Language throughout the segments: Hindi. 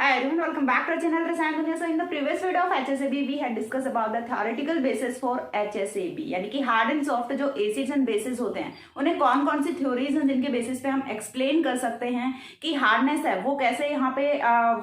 Hi everyone, welcome back to our channel Rasayan Dunia. So in the previous video of HSAB, we had discussed about the theoretical basis for HSAB, यानी कि हार्ड एंड सॉफ्ट जो एसिड्स एंड बेसिस होते हैं उन्हें कौन कौन सी थ्योरीज हैं जिनके बेसिस पे हम एक्सप्लेन कर सकते हैं कि हार्डनेस है वो कैसे यहाँ पे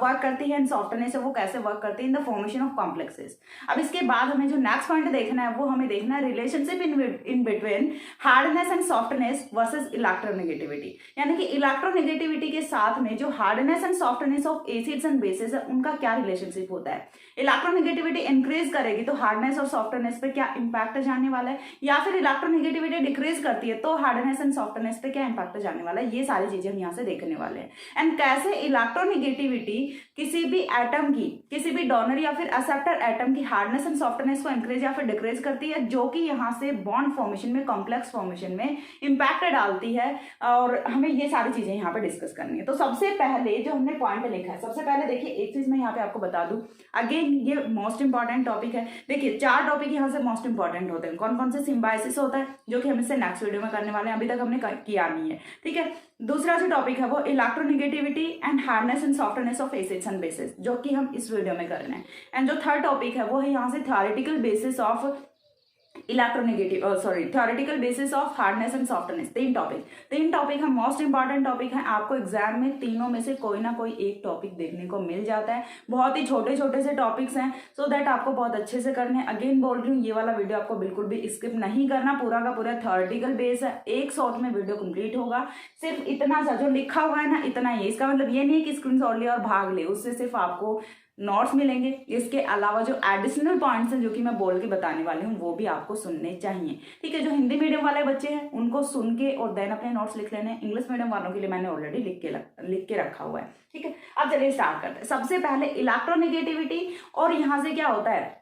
वर्क करती है एंड सॉफ्टनेस है वो कैसे वर्क करती है in the formation of complexes. अब इसके बाद हमें जो नेक्स्ट पॉइंट देखना है वो हमें देखना है relationship in between hardness and softness versus electronegativity, यानी कि इलेक्ट्रोनेगेटिविटी के साथ में जो hardness and softness of acids and bases है उनका क्या रिलेशनशिप होता है। इलेक्ट्रोनेगेटिविटी इंक्रीज करेगी तो हार्डनेस और सॉफ्टनेस पे क्या इंपैक्ट जाने वाला है, या फिर इलेक्ट्रोनेगेटिविटी डिक्रीज करती है तो हार्डनेस एंड सॉफ्टनेस पे क्या इंपैक्ट जाने वाला है। ये सारी चीजें हम यहाँ से देखने वाले हैं एंड कैसे इलेक्ट्रोनेगेटिविटी किसी भी एटम की, किसी भी डोनर या फिर एक्सेप्टर एटम की हार्डनेस एंड सॉफ्टनेस को इंक्रीज या फिर डिक्रीज करती है, जो कि यहाँ से बॉन्ड फॉर्मेशन में, कॉम्प्लेक्स फॉर्मेशन में इंपैक्ट डालती है। और हमें ये सारी चीजें यहाँ पे डिस्कस करनी है। तो सबसे पहले जो हमने पॉइंट लिखा है, सबसे पहले देखिए एक चीज मैं यहाँ पे आपको बता दूं, अगेन ये मोस्ट इंपॉर्टेंट टॉपिक है। देखिए चार टॉपिक यहाँ से मोस्ट इंपॉर्टेंट होते हैं। कौन कौन से? सिम्बायोसिस होता है जो कि हम इससे नेक्स्ट वीडियो में करने वाले हैं, अभी तक हमने किया नहीं है, ठीक है। दूसरा जो टॉपिक है वो electronegativity and hardness and softness of acids and basis, जो कि हम इस वीडियो में कर रहे हैं। एंड जो थर्ड टॉपिक है वो है यहाँ से theoretical basis of theoretical basis of hardness and softness. तीन टॉपिक है, मोस्ट इंपॉर्टेंट टॉपिक है। आपको एग्जाम में तीनों में से कोई ना कोई एक टॉपिक देखने को मिल जाता है। बहुत ही छोटे छोटे से टॉपिक्स हैं, सो दैट आपको बहुत अच्छे से करने। अगेन बोल रही हूँ, ये वाला वीडियो आपको बिल्कुल भी स्किप नहीं करना, पूरा का पूरा थ्योरेटिकल बेस है। एक शॉट में वीडियो कंप्लीट होगा। सिर्फ इतना सा जो लिखा हुआ है ना, इतना ही। इसका मतलब ये नहीं है कि स्क्रीनशॉट ले और भाग ले, उससे सिर्फ आपको नोट्स मिलेंगे। इसके अलावा जो एडिशनल पॉइंट्स हैं जो कि मैं बोल के बताने वाली हूँ वो भी आपको सुनने चाहिए, ठीक है। जो हिंदी मीडियम वाले बच्चे हैं उनको सुन के और देन अपने नोट्स लिख लेने। इंग्लिश मीडियम वालों के लिए मैंने ऑलरेडी लिख के रखा हुआ है, ठीक है। अब चलिए स्टार्ट करते हैं। सबसे पहले इलेक्ट्रोनेगेटिविटी और यहाँ से क्या होता है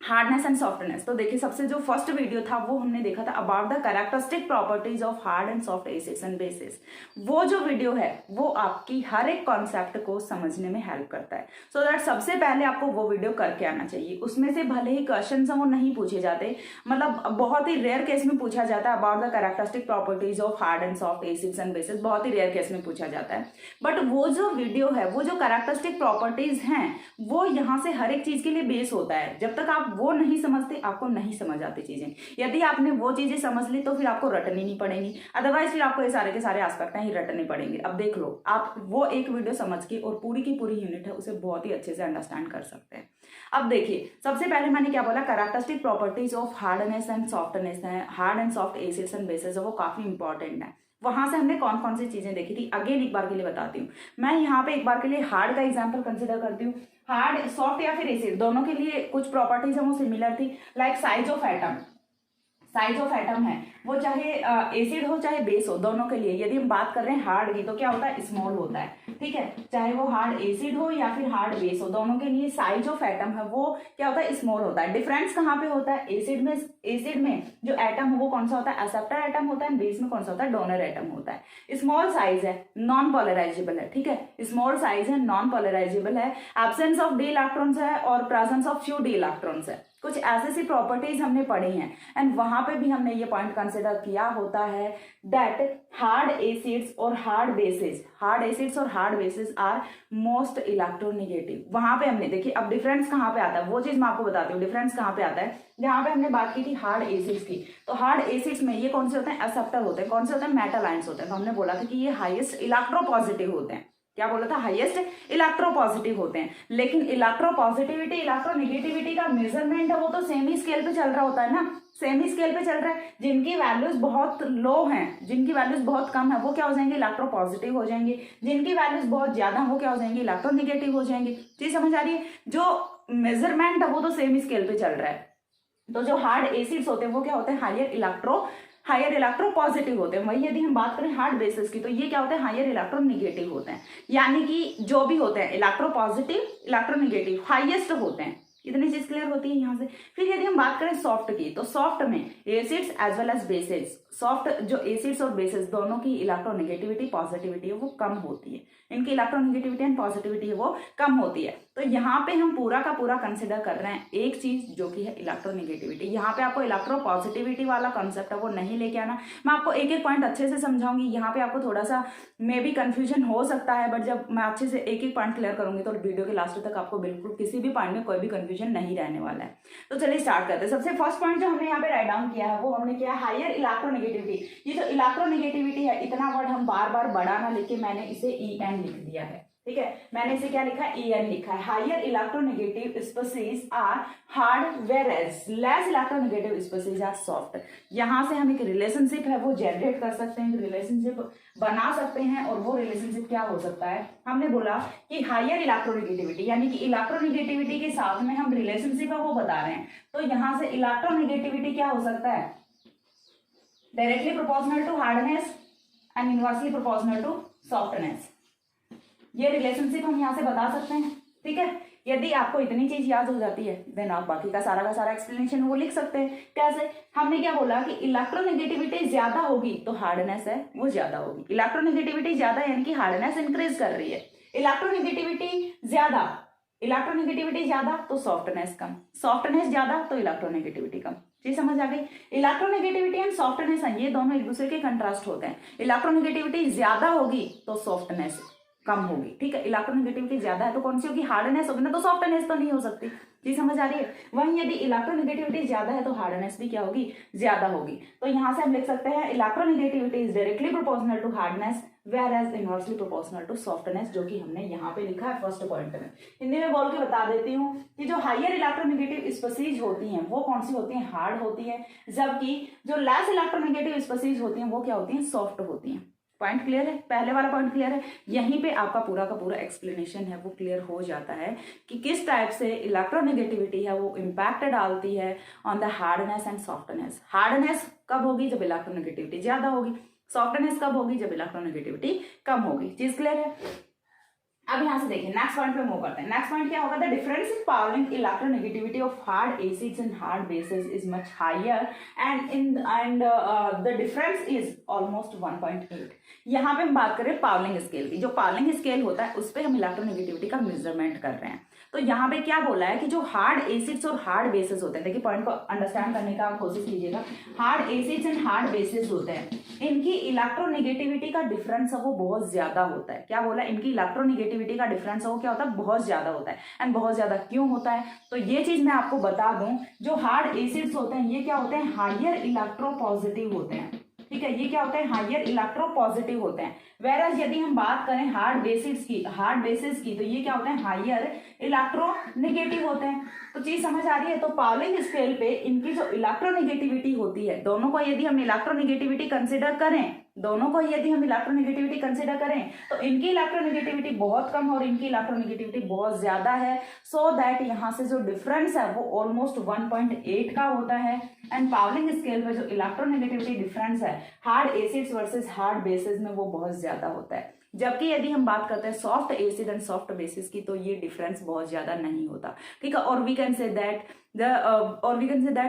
हार्डनेस एंड सॉफ्टनेस। तो देखिए सबसे जो फर्स्ट वीडियो था वो हमने देखा था about the characteristic properties of hard and soft acids and basis. वो जो वीडियो है वो आपकी हर एक कॉन्सेप्ट को समझने में हेल्प करता है। सो दैट सबसे पहले आपको वो वीडियो करके आना चाहिए। उसमें से भले ही क्वेश्चन वो नहीं पूछे जाते, मतलब बहुत ही रेयर केस में पूछा जाता है about the characteristic properties of hard and soft acids and basis, बहुत ही रेयर केस में पूछा जाता है। बट वो जो वीडियो है, वो जो कैरेक्टरिस्टिक प्रॉपर्टीज हैं, वो यहाँ से हर एक चीज के लिए बेस होता है। जब तक आप वो नहीं समझते आपको नहीं समझ आती चीजें। यदि आपने वो चीजें समझ ली तो फिर आपको रटनी नहीं पड़ेगी, अदरवाइज फिर आपको ये सारे के सारे एस्पेक्ट ही रटने पड़ेंगे। अब देख लो, आप वो एक वीडियो समझ के और पूरी की पूरी यूनिट है उसे बहुत ही अच्छे से अंडरस्टैंड कर सकते हैं। अब देखिए सबसे पहले मैंने क्या बोला, characteristic properties of hardness and softness है, hard and soft acids and bases है, वो काफी इंपॉर्टेंट है। वहां से हमने कौन कौन सी चीजें देखी थी, अगेन एक बार के लिए बताती हूँ। मैं यहाँ पे एक बार के लिए हार्ड का एग्जांपल कंसिडर करती हूँ। हार्ड, सॉफ्ट या फिर एसिड, दोनों के लिए कुछ प्रॉपर्टीज है वो सिमिलर थी। लाइक साइज ऑफ एटम है वो चाहे एसिड हो चाहे बेस हो, दोनों के लिए। यदि हम बात कर रहे हैं हार्ड की तो क्या होता है, स्मॉल होता है, ठीक है। चाहे वो हार्ड एसिड हो या फिर हार्ड बेस हो, दोनों के लिए साइज ऑफ एटम है वो क्या होता है, स्मॉल होता है। डिफरेंस कहाँ पे होता है, एसिड में जो एटम है वो कौन सा होता है, एक्सेप्टर एटम होता है। बेस में कौन सा होता है, डोनर एटम होता है। स्मॉल साइज है, नॉन पोलराइजेबल है, ठीक है। स्मॉल साइज है, नॉन पोलराइजेबल है, एब्सेंस ऑफ डी इलेक्ट्रॉन्स है और presence of few D electrons है। कुछ ऐसी सी प्रॉपर्टीज हमने पढ़ी हैं एंड वहां पे भी हमने ये पॉइंट कंसिडर किया होता है दैट हार्ड एसिड्स और hard bases are most electronegative. वहां पे हमने देखिए, अब डिफरेंस कहाँ पे आता है वो चीज मैं आपको बताती हूँ। डिफरेंस कहाँ पे आता है, जहां पे हमने बात की थी हार्ड एसिड्स की, तो हार्ड एसिड्स में ये कौन से होते हैं, एक्सेप्टर होते हैं। कौन से होते हैं, मेटल आयंस होते हैं। तो हमने बोला था कि ये हाईएस्ट इलेक्ट्रोपॉजिटिव होते हैं। क्या बोला था, हाईएस्ट इलेक्ट्रोपॉजिटिव होते हैं। लेकिन इलेक्ट्रोपॉजिटिविटी, इलेक्ट्रोनेगेटिविटी का मेजरमेंट है वो तो सेम ही स्केल पे चल रहा होता है ना, सेम ही स्केल पे चल रहा है। जिनकी वैल्यूज बहुत लो हैं, जिनकी वैल्यूज बहुत कम है, वो क्या हो जाएंगे, इलेक्ट्रोपॉजिटिव हो जाएंगे। जिनकी वैल्यूज बहुत ज्यादा वो क्या हो जाएंगे, इलेक्ट्रोनेगेटिव हो जाएंगे। चीज समझ आ रही है, जो मेजरमेंट है वो तो सेम ही स्केल पे चल रहा है। तो जो हार्ड एसिड्स होते हैं वो क्या होते हैं, हायर इलेक्ट्रोपॉजिटिव होते हैं। वही यदि हम बात करें हार्ड बेसिस की तो ये क्या होते हैं, हायर इलेक्ट्रोनेगेटिव होते हैं। यानी कि जो भी होते हैं इलेक्ट्रोपॉजिटिव, इलेक्ट्रोनेगेटिव हाईएस्ट होते हैं। इतनी चीज क्लियर होती है यहाँ से। फिर यदि हम बात करें सॉफ्ट की, तो सॉफ्ट में acids as well as bases, soft जो एसिड्स और बेसिस दोनों की इलेक्ट्रोनेगेटिविटी पॉजिटिविटी है वो कम होती है, इनकी इलेक्ट्रोनेगेटिविटी एंड पॉजिटिविटी है वो कम होती है। तो यहाँ पे हम पूरा का पूरा कंसिडर कर रहे हैं एक चीज जो कि है इलेक्ट्रोनेगेटिविटी। यहाँ पे आपको इलेक्ट्रो पॉजिटिविटी वाला कॉन्सेप्ट है वो नहीं लेके आना, मैं आपको एक एक पॉइंट अच्छे से समझाऊंगी। यहाँ पे आपको थोड़ा सा मे बी कंफ्यूजन हो सकता है, बट जब मैं अच्छे से एक एक पॉइंट क्लियर करूंगी तो वीडियो के लास्ट तक आपको बिल्कुल किसी भी पॉइंट में कोई भी कंफ्यूजन नहीं रहने वाला है। तो चलिए स्टार्ट करते हैं। सबसे फर्स्ट पॉइंट जो हमने यहाँ पे राइट डाउन किया है वो हमने किया हायर इलेक्ट्रोनेगेटिविटी। ये जो इलेक्ट्रोनेगेटिविटी है, इतना वर्ड हम बार बार बड़ा ना लिख के मैंने इसे EN लिख दिया है, ठीक है। मैंने इसे क्या लिखा है, EN लिखा है। Higher electronegative species are hard whereas less electronegative species are soft. यहाँ से हम एक रिलेशनशिप है वो जनरेट कर सकते हैं, रिलेशनशिप बना सकते हैं। और वो रिलेशनशिप क्या हो सकता है, हमने बोला कि हायर इलेक्ट्रोनेगेटिविटी यानी कि इलेक्ट्रोनेगेटिविटी के साथ में हम रिलेशनशिप है वो बता रहे हैं। तो यहाँ से इलेक्ट्रोनेगेटिविटी क्या हो सकता है, directly proportional to hardness and inversely proportional to softness. ये रिलेशनशिप हम यहाँ से बता सकते हैं, ठीक है। यदि आपको इतनी चीज याद हो जाती है देन आप बाकी का सारा एक्सप्लेनेशन वो लिख सकते हैं। कैसे, हमने क्या बोला कि इलेक्ट्रोनेगेटिविटी ज्यादा होगी तो हार्डनेस है वो ज्यादा होगी। इलेक्ट्रोनेगेटिविटी ज्यादा यानी कि हार्डनेस इंक्रीज कर रही है। इलेक्ट्रोनेगेटिविटी ज्यादा तो सॉफ्टनेस कम, सॉफ्टनेस ज्यादा तो इलेक्ट्रोनेगेटिविटी कम। जी समझ आ गई। इलेक्ट्रोनेगेटिविटी एंड सॉफ्टनेस है ये दोनों एक दूसरे के कंट्रास्ट होते हैं। इलेक्ट्रोनेगेटिविटी ज्यादा होगी तो सॉफ्टनेस कम होगी, ठीक है। इलेक्ट्रोनेगेटिविटी ज्यादा है तो कौन सी होगी, हार्डनेस होगी ना, तो सॉफ्टनेस तो नहीं हो सकती। जी समझ आ रही है। वहीं यदि इलेक्ट्रोनेगेटिविटी ज्यादा है तो हार्डनेस भी क्या होगी, ज्यादा होगी। तो यहाँ से हम लिख सकते हैं electronegativity is directly proportional to hardness whereas inversely proportional to softness, जो कि हमने यहाँ पे लिखा है फर्स्ट पॉइंट में। हिंदी में बोल के बता देती हूँ कि जो हायर इलेक्ट्रोनेगेटिव स्पीसीज होती हैं वो कौन सी होती हैं, हार्ड होती है, जबकि जो लेस इलेक्ट्रोनेगेटिव स्पीसीज होती हैं वो क्या होती हैं, सॉफ्ट होती हैं। पॉइंट क्लियर है, पहले वाला पॉइंट क्लियर है। यहीं पे आपका पूरा का पूरा एक्सप्लेनेशन है वो क्लियर हो जाता है कि किस टाइप से इलेक्ट्रोनेगेटिविटी है वो इम्पैक्ट डालती है on the hardness and softness. Hardness कब होगी, जब इलेक्ट्रोनेगेटिविटी ज्यादा होगी। सॉफ्टनेस कब होगी, जब इलेक्ट्रोनेगेटिविटी कम होगी। चीज क्लियर है। अब यहाँ से देखिए नेक्स्ट पॉइंट पे मूव करते हैं। नेक्स्ट पॉइंट क्या होगा, the difference in Pauling electronegativity of hard acids and hard bases is much higher and the difference is almost 1.8। यहाँ पे हम बात करें पावलिंग स्केल की। जो पावलिंग स्केल होता है उस पर हम इलेक्ट्रोनेगेटिविटी का मेजरमेंट कर रहे हैं। तो यहाँ पे क्या बोला है कि जो हार्ड एसिड्स और हार्ड बेसिस होते हैं, देखिए पॉइंट को अंडरस्टैंड करने का कोशिश कीजिएगा। Hard acids and hard basis होते हैं, इनकी इलेक्ट्रोनेगेटिविटी का डिफरेंस है वो बहुत ज्यादा होता है। क्या बोला, इनकी इलेक्ट्रोनेगेटिविटी का डिफरेंस है वो क्या होता है, बहुत ज्यादा होता है। एंड बहुत ज्यादा क्यों होता है, तो ये चीज मैं आपको बता दूं, जो हार्ड एसिड्स होते हैं ये क्या होते हैं, हायर इलेक्ट्रोपॉजिटिव होते हैं, ठीक है। ये क्या होते हैं, हायर इलेक्ट्रोपॉजिटिव होते हैं। वेरएज यदि हम बात करें हार्ड बेसिस की तो ये क्या होते हैं, हायर इलेक्ट्रोनेगेटिव होते हैं। तो चीज समझ आ रही है। तो पावलिंग स्केल पे इनकी जो इलेक्ट्रोनेगेटिविटी होती है, दोनों को यदि हम इलेक्ट्रोनेगेटिविटी कंसिडर करें तो इनकी इलेक्ट्रोनेगेटिविटी बहुत कम और इनकी इलेक्ट्रोनेगेटिविटी बहुत ज्यादा है। सो दैट यहाँ से जो डिफरेंस है वो ऑलमोस्ट 1.8 का होता है। एंड पावलिंग स्केल पे जो इलेक्ट्रोनेगेटिविटी डिफरेंस है hard acids versus hard basis में वो बहुत ज्यादा होता है। जबकि यदि हम बात करते हैं soft acid and soft bases की तो ये डिफरेंस बहुत ज्यादा नहीं होता, ठीक है। और we can say that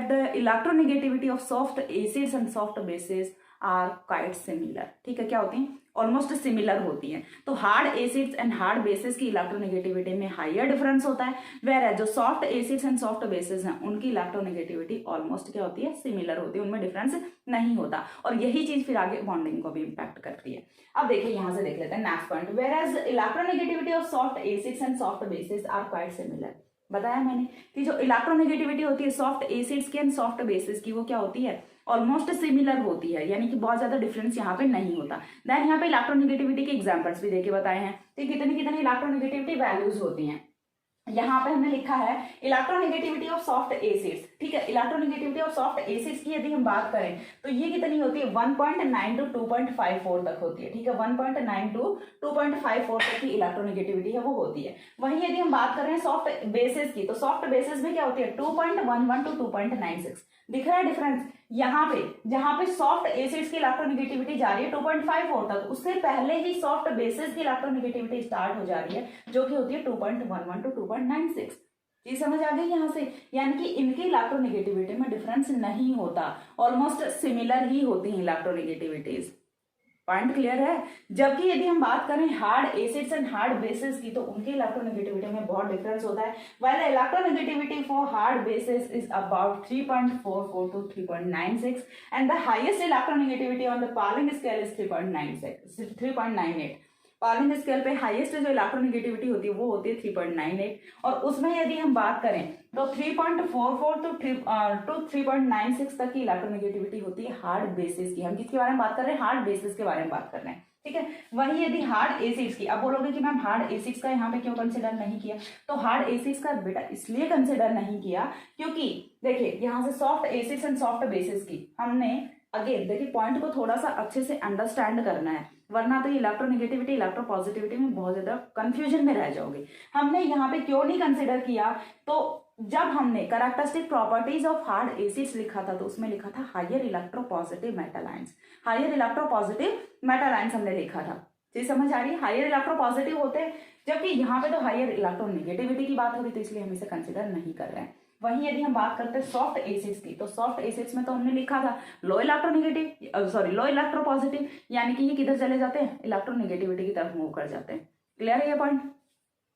the electronegativity of soft acids and soft bases are quite similar, ठीक है। क्या होती हैं, ऑलमोस्ट सिमिलर होती हैं। तो hard acids and hard bases की इलेक्ट्रोनेगेटिविटी में हायर डिफरेंस होता है, वेयर जो soft acids and soft basis हैं उनकी इलेक्ट्रोनेगेटिविटी ऑलमोस्ट क्या होती है, सिमिलर होती है, उनमें डिफरेंस नहीं होता। और यही चीज फिर आगे बॉन्डिंग को भी इम्पैक्ट करती है। अब देखिए यहां से देख लेते हैं next point, whereas electronegativity of soft acids and soft bases are quite similar. बताया मैंने कि जो इलेक्ट्रोनेगेटिविटी होती है सॉफ्ट एसिड्स की एंड सॉफ्ट बेसिस की वो क्या होती है, ऑलमोस्ट सिमिलर होती है, यानी कि बहुत ज्यादा डिफरेंस यहाँ पे नहीं होता। देन यहाँ पे इलेक्ट्रोनेगेटिविटी के एग्जांपल्स भी देके बताए हैं कि कितनी कितनी इलेक्ट्रोनेगेटिविटी वैल्यूज होती हैं। यहाँ पे हमने लिखा है इलेक्ट्रोनेगेटिविटी ऑफ सॉफ्ट एसिड्स, ठीक है। इलेक्ट्रोनेगेटिविटी ऑफ सॉफ्ट एसिड्स की यदि हम बात करें तो ये कितनी होती है, 1.9 to 2.54 तक होती है, ठीक है। 1.9 to 2.54 तक की इलेक्ट्रोनेगेटिविटी है वो होती है। वहीं यदि हम बात करें सॉफ्ट बेसिस की तो सॉफ्ट बेसिस में क्या होती है, 2.11 to 2.96। दिख रहा है डिफरेंस यहाँ पे, जहां पे सॉफ्ट एसिड्स की इलेक्ट्रोनेगेटिविटी जा रही है 2.54 तक, उससे पहले ही सॉफ्ट बेसिस की इलेक्ट्रोनेगेटिविटी स्टार्ट हो जा रही है जो कि होती है 2.11 to 2.96। ये समझ आ गई यहाँ से, यानी कि इनकी इलेक्ट्रोनेगेटिविटी में डिफरेंस नहीं होता, ऑलमोस्ट सिमिलर ही होती है इलेक्ट्रोनेगेटिविटीज। पॉइंट क्लियर है। जबकि यदि हम बात करें hard acids and hard bases की, तो उनकी इलेक्ट्रोनेगेटिविटी में बहुत डिफरेंस होता है। While electronegativity for hard bases is about 3.44 to 3.96 and the highest electronegativity on the Pauling scale is 3.98। Pauling scale पे हाईएस्ट जो इलेक्ट्रोनेगेटिविटी होती है वो होती है 3.98, और उसमें यदि हम बात करें तो 3.44 to 3.96 तक की इलेक्ट्रोनेगेटिविटी होती है हार्ड बेसिस की। हम किसके बारे में बात कर रहे हैं? हार्ड बेसिस के बारे में बात कर रहे हैं, ठीक है। वही यदि हार्ड एसिड्स की, अब बोलोगे कि मैम हार्ड एसिड्स का यहाँ पे क्यों कंसिडर नहीं किया? तो हार्ड एसिड्स का बेटा इसलिए कंसिडर नहीं किया क्योंकि देखिए यहाँ से soft acids and soft bases की हमने, अगेन देखिए पॉइंट को थोड़ा सा अच्छे से अंडरस्टैंड करना है, वरना तो इलेक्ट्रोनेगेटिविटी इलेक्ट्रोपॉजिटिविटी में बहुत ज्यादा कंफ्यूजन में रह जाओगे। हमने यहाँ पे क्यों नहीं कंसिडर किया? तो जब हमने characteristic properties of hard acids लिखा था तो उसमें लिखा था higher electropositive metal ions, higher electropositive metal ions हमने लिखा था। जी समझ आ रही है? हायर इलेक्ट्रोपॉजिटिव होते हैं, जबकि यहाँ पे तो हायर इलेक्ट्रोनेगेटिविटी की बात हो रही, तो इसलिए हम इसे कंसिडर नहीं कर रहे हैं। वहीं यदि हम बात करते हैं सॉफ्ट एसिड्स की, तो सॉफ्ट एसिड्स में तो हमने लिखा था लो इलेक्ट्रोपॉजिटिव, यानी कि ये किधर चले जाते हैं? इलेक्ट्रोनेगेटिविटी की तरफ मूव कर जाते हैं। क्लियर है ये पॉइंट?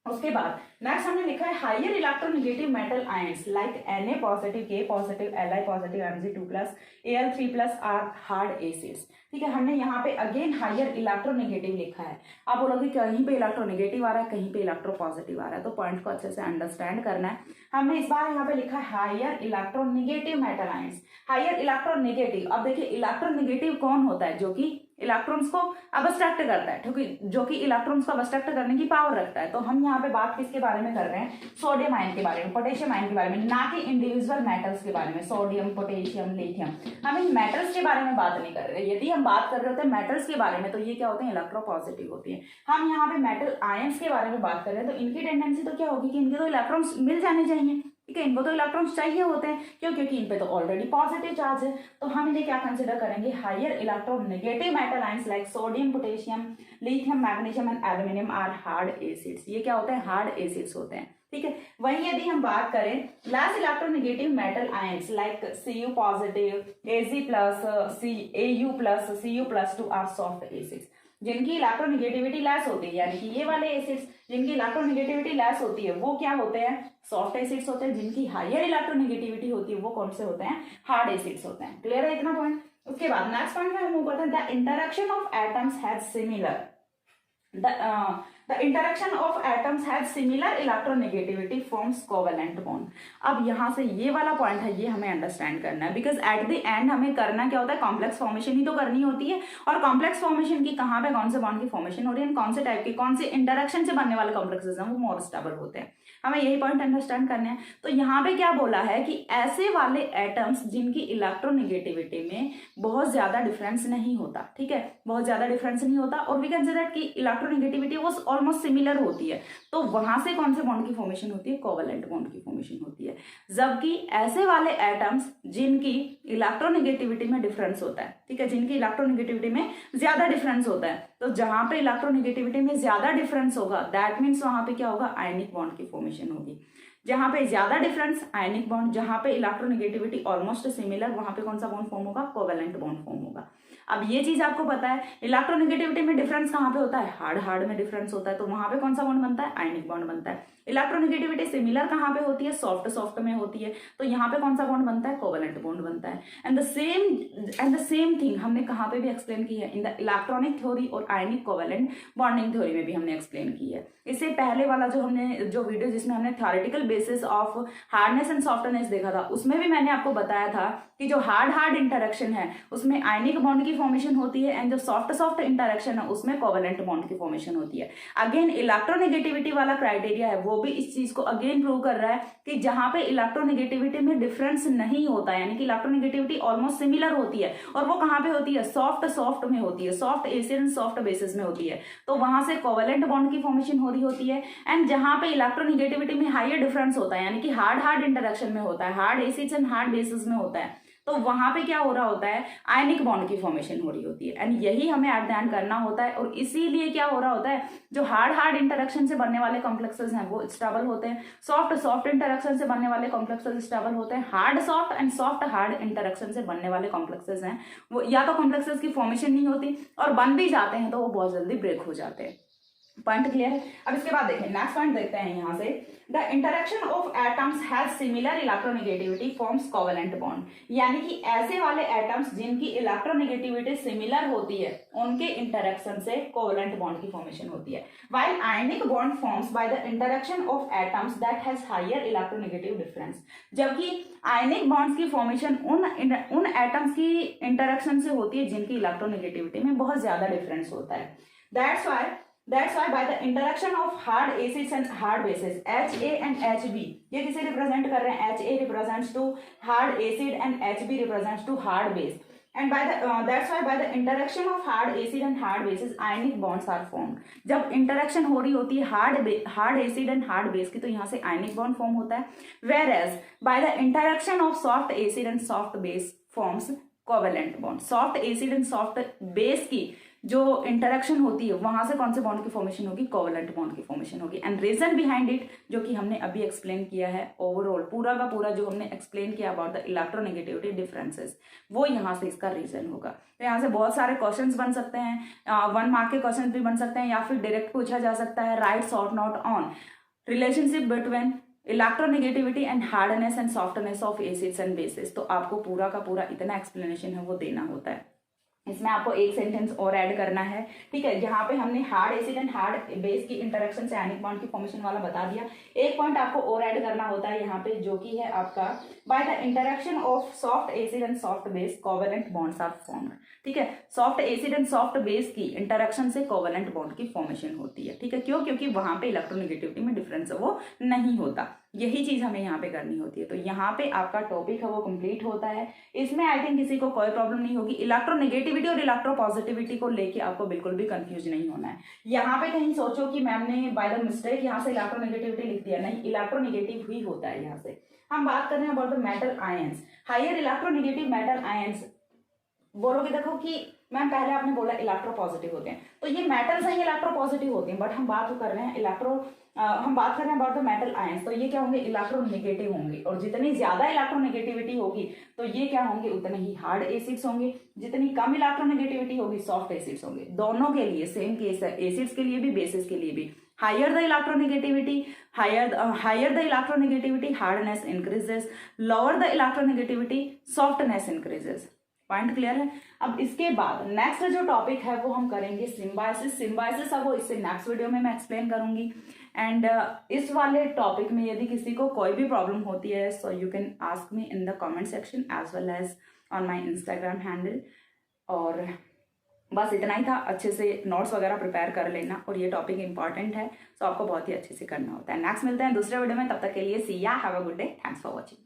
उसके बाद नेक्स्ट हमने लिखा है higher electronegative metal ions like Na positive, K positive, Li positive, Mg2+, Al3+ are hard acids. ठीक है, हमने यहाँ पे अगेन हायर इलेक्ट्रोनेगेटिव लिखा है। आप बोलोगे कहीं पे इलेक्ट्रोनेगेटिव आ रहा है, कहीं पे इलेक्ट्रोपॉजिटिव आ रहा है, तो पॉइंट को अच्छे से अंडरस्टैंड करना है। हमने इस बार यहाँ पे लिखा है higher electronegative metal ions, higher electronegative. अब देखिए इलेक्ट्रोनेगेटिव कौन होता है? जो कि इलेक्ट्रॉन्स को अबस्ट्रैक्ट करता है, ठीक है, जो कि इलेक्ट्रॉन्स को अबस्ट्रैक्ट करने की पावर रखता है। तो हम यहाँ पे बात किसके बारे में कर रहे हैं? सोडियम आयन के बारे में, पोटेशियम आयन के बारे में, ना कि इंडिविजुअल मेटल्स के बारे में, सोडियम, पोटेशियम, लिथियम। हम इन मेटल्स के बारे में बात नहीं कर रहे। यदि हम बात कर रहे होते हैं मेटल्स के बारे में तो ये क्या होते हैं? इलेक्ट्रोपॉजिटिव होती है। हम यहाँ पे मेटल आयंस के बारे में बात कर रहे हैं, तो इनकी टेंडेंसी तो क्या होगी कि इनके तो इलेक्ट्रॉन्स मिल जाने चाहिए, ठीक है, इनको तो इलेक्ट्रॉन्स चाहिए होते हैं। क्यों? क्योंकि इन पे तो ऑलरेडी पॉजिटिव चार्ज है। तो हम इन्हें क्या कंसिडर करेंगे? Higher electronegative metal ions like sodium, potassium, lithium, magnesium and aluminium are hard acids. ये क्या होते हैं? हार्ड एसिड्स होते हैं, ठीक है। वहीं यदि हम बात करें less electronegative metal ions like Cu positive, Au+, Cu+2 are soft acids, जिनकी इलेक्ट्रोनेगेटिविटी लेस होती है, यानी कि ये वाले एसिड्स जिनकी इलेक्ट्रोनेगेटिविटी लेस होती है वो क्या होते हैं? सॉफ्ट एसिड्स होते हैं। जिनकी हायर इलेक्ट्रोनेगेटिविटी होती है वो कौन से होते हैं? हार्ड एसिड्स होते हैं। क्लियर है इतना पॉइंट? उसके बाद नेक्स्ट पॉइंट में हम लोग बताते हैं the interaction of atoms has similar The interaction of atoms has similar electronegativity forms covalent bond। अब यहाँ से ये वाला पॉइंट है, ये हमें अंडरस्टैंड करना है, बिकॉज एट द एंड हमें करना क्या होता है? कॉम्प्लेक्स फॉर्मेशन ही तो करनी होती है। और कॉम्प्लेक्स फॉर्मेशन की कहाँ पे कौन से बॉन्ड की फॉर्मेशन हो रही है, कौन से टाइप की, कौन से इंटरेक्शन से बनने वाले कॉम्प्लेक्सेस हैं वो मोर स्टेबल होते हैं। हमें यही पॉइंट अंडरस्टैंड करने हैं। तो यहाँ पे क्या बोला है कि ऐसे वाले एटम्स जिनकी इलेक्ट्रोनेगेटिविटी में बहुत ज्यादा डिफरेंस नहीं होता, ठीक है, बहुत ज्यादा डिफरेंस नहीं होता, और वी कैन से दैट कि इलेक्ट्रोनेगेटिविटी वो ऑलमोस्ट सिमिलर होती है, तो वहां से कौन से बॉन्ड की फॉर्मेशन होती है? कोवेलेंट बॉन्ड की फॉर्मेशन होती है। जबकि ऐसे वाले एटम्स जिनकी इलेक्ट्रोनेगेटिविटी में डिफरेंस होता है, ठीक है, जिनकी इलेक्ट्रोनेगेटिविटी में ज्यादा डिफरेंस होता है, तो जहां पे इलेक्ट्रोनेगेटिविटी में ज्यादा डिफरेंस होगा दैट मीन्स वहां पे क्या होगा? आयनिक बॉन्ड की फॉर्मेशन होगी। जहां पे ज्यादा डिफरेंस आयनिक बॉन्ड, जहां पे इलेक्ट्रोनेगेटिविटी ऑलमोस्ट सिमिलर, वहां पे कौन सा बॉन्ड फॉर्म होगा? कोवेलेंट बॉन्ड फॉर्म होगा। अब ये चीज आपको पता है, इलेक्ट्रोनेगेटिविटी में डिफरेंस कहाँ पे होता है? हार्ड में डिफरेंस होता है, तो वहां पे कौन सा बॉन्ड बनता है? आयनिक बॉन्ड बनता है। इलेक्ट्रोनेगेटिविटी सिमिलर कहाँ पे होती है? सॉफ्ट में होती है, तो यहाँ पे कौन सा बॉन्ड बनता है? कोवेलेंट बॉन्ड बनता है। एंड द सेम थिंग हमने कहाँ पे भी एक्सप्लेन की है? इन द इलेक्ट्रॉनिक थ्योरी और आयनिक कोवेलेंट बॉन्डिंग थ्योरी में भी हमने एक्सप्लेन की है। इससे पहले वाला जो वीडियो जिसमें हमने theoretical basis of hardness and softness देखा था, उसमें भी मैंने आपको बताया था कि जो हार्ड इंटरेक्शन है उसमें आयनिक बॉन्ड की फॉर्मेशन होती है, एंड जो सॉफ्ट इंटरेक्शन है उसमें कोवेलेंट बॉन्ड की फॉर्मेशन होती है। अगेन इलेक्ट्रोनेगेटिविटी वाला क्राइटेरिया है वो भी इस चीज को अगेन प्रूव कर रहा है कि जहां पे इलेक्ट्रोनेगेटिविटी में डिफरेंस नहीं होता, यानी कि इलेक्ट्रोनेगेटिविटी ऑलमोस्ट सिमिलर होती है, और वो कहां पे होती है? सॉफ्ट में होती है, soft acid and soft basis में होती है, तो वहां से कोवेलेंट बॉन्ड की फॉर्मेशन हो रही होती है। एंड जहां पे इलेक्ट्रोनेगेटिविटी में हायर डिफरेंस होता है, यानी कि हार्ड इंटरेक्शन में होता है, hard acids and hard basis में होता है, तो वहां पे क्या हो रहा होता है, आयनिक बॉन्ड की फॉर्मेशन हो रही होती है, एंड यही हमें एट द एंड करना होता है। और इसीलिए क्या हो रहा होता है, जो हार्ड इंटरेक्शन से बनने वाले कॉम्प्लेक्सेस हैं वो स्टेबल होते हैं, सॉफ्ट इंटरेक्शन से बनने वाले कॉम्प्लेक्सेस स्टेबल होते हैं, hard soft and soft hard interaction से बनने वाले कॉम्प्लेक्सेस हैं वो या तो कॉम्प्लेक्सेस की फॉर्मेशन नहीं होती, और बन भी जाते हैं तो वो बहुत जल्दी ब्रेक हो जाते हैं। पॉइंट क्लियर है। अब इसके बाद देखें, नेक्स्ट पॉइंट देखते हैं यहाँ से, the interaction of atoms has similar electronegativity forms covalent bond, यानी कि ऐसे वाले एटम्स जिनकी इलेक्ट्रोनेगेटिविटी सिमिलर होती है उनके इंटरेक्शन से कोवेलेंट बॉन्ड की फॉर्मेशन होती है, while ionic bond forms by the interaction of atoms that has higher electronegative difference, जबकि आयनिक बॉन्ड्स की फॉर्मेशन उन एटम्स की इंटरेक्शन से होती है जिनकी इलेक्ट्रोनेगेटिविटी में बहुत ज्यादा डिफरेंस होता है। That's why by the interaction of hard acids and hard bases, Ha and Hb, ये किसे रिप्रेजेंट कर रहे हैं, Ha represents to hard acid and Hb represents to hard base, and that's why by the interaction of hard acid and hard bases ionic bonds are formed। जब इंटरेक्शन हो रही होती है hard acid and hard base की तो यहाँ से आयनिक बॉन्ड फॉर्म होता है, whereas by the interaction of soft acid and soft base forms covalent bond. Soft acid and soft base की जो इंटरेक्शन होती है वहां से कौन से बॉन्ड की फॉर्मेशन होगी, कोवेलेंट बॉन्ड की फॉर्मेशन होगी। एंड रीजन बिहाइंड इट जो कि हमने अभी एक्सप्लेन किया है, ओवरऑल पूरा का पूरा जो हमने एक्सप्लेन किया अबाउट द इलेक्ट्रोनेगेटिविटी डिफरेंसेस, वो यहाँ से इसका रीजन होगा। तो यहाँ से बहुत सारे क्वेश्चंस बन सकते हैं, 1 मार्क के क्वेश्चन भी बन सकते हैं, या फिर डायरेक्ट पूछा जा सकता है, right short note on relationship between electronegativity and hardness and softness of acids and basis. तो आपको पूरा का पूरा इतना एक्सप्लेनेशन है वो देना होता है। इसमें आपको एक सेंटेंस और ऐड करना है, ठीक है। यहाँ पे हमने hard acid and hard base की इंटरेक्शन से आयनिक बॉन्ड की फॉर्मेशन वाला बता दिया। एक पॉइंट आपको और ऐड करना होता है यहाँ पे, जो कि है आपका by the interaction of soft acid and soft base covalent bonds are formed, ठीक है। Soft acid and soft base की इंटरेक्शन से कोवेलेंट बॉन्ड की फॉर्मेशन होती है, ठीक है। क्यों? क्योंकि वहां पे इलेक्ट्रोनेगेटिविटी में डिफरेंस वो नहीं होता, यही चीज हमें यहाँ पे करनी होती है। तो यहाँ पे आपका टॉपिक है वो कंप्लीट होता है। इसमें आई थिंक किसी को कोई प्रॉब्लम नहीं होगी। इलेक्ट्रोनेगेटिविटी और इलेक्ट्रोपॉजिटिविटी को लेके आपको बिल्कुल भी कंफ्यूज नहीं होना है। यहाँ पे कहीं सोचो कि मैम ने बाय द मिस्टेक यहाँ से इलेक्ट्रोनेगेटिविटी लिख दिया, नहीं, इलेक्ट्रोनेगेटिव ही होता है। यहाँ से हम बात कर रहे हैं about the metal ions, higher electronegative metal ions. बोलोगे देखो कि मैम पहले आपने बोला इलेक्ट्रोपॉजिटिव होते हैं, तो ये मेटल्स हैं, इलेक्ट्रोपॉजिटिव होते हैं, बट हम बात कर रहे हैं हम बात कर रहे हैं अबाउट द मेटल आयंस। तो ये क्या होंगे, इलेक्ट्रोनेगेटिव होंगे, और जितनी ज्यादा इलेक्ट्रोनेगेटिविटी होगी तो ये क्या होंगे, उतने ही हार्ड एसिड्स होंगे। जितनी कम इलेक्ट्रोनेगेटिविटी होगी सॉफ्ट एसिड्स होंगे। दोनों के लिए सेम केस है, एसिड्स के लिए भी बेसिस के लिए भी। Higher the electronegativity hardness increases, lower the electronegativity softness increases. Point clear है। अब इसके बाद नेक्स्ट जो टॉपिक है वो हम करेंगे सिम्बायोसिस। अब वो इससे नेक्स्ट वीडियो में मैं एक्सप्लेन करूंगी। एंड इस वाले टॉपिक में यदि किसी को कोई भी प्रॉब्लम होती है so you can ask me in the comment section as well as on my Instagram handle. और बस इतना ही था, अच्छे से नोट्स वगैरह प्रिपेयर कर लेना, और ये टॉपिक इंपॉर्टेंट है, सो आपको बहुत ही अच्छे से करना होता है। नेक्स्ट मिलते हैं दूसरे वीडियो में, तब तक के लिए सी या, have a good day, thanks for watching.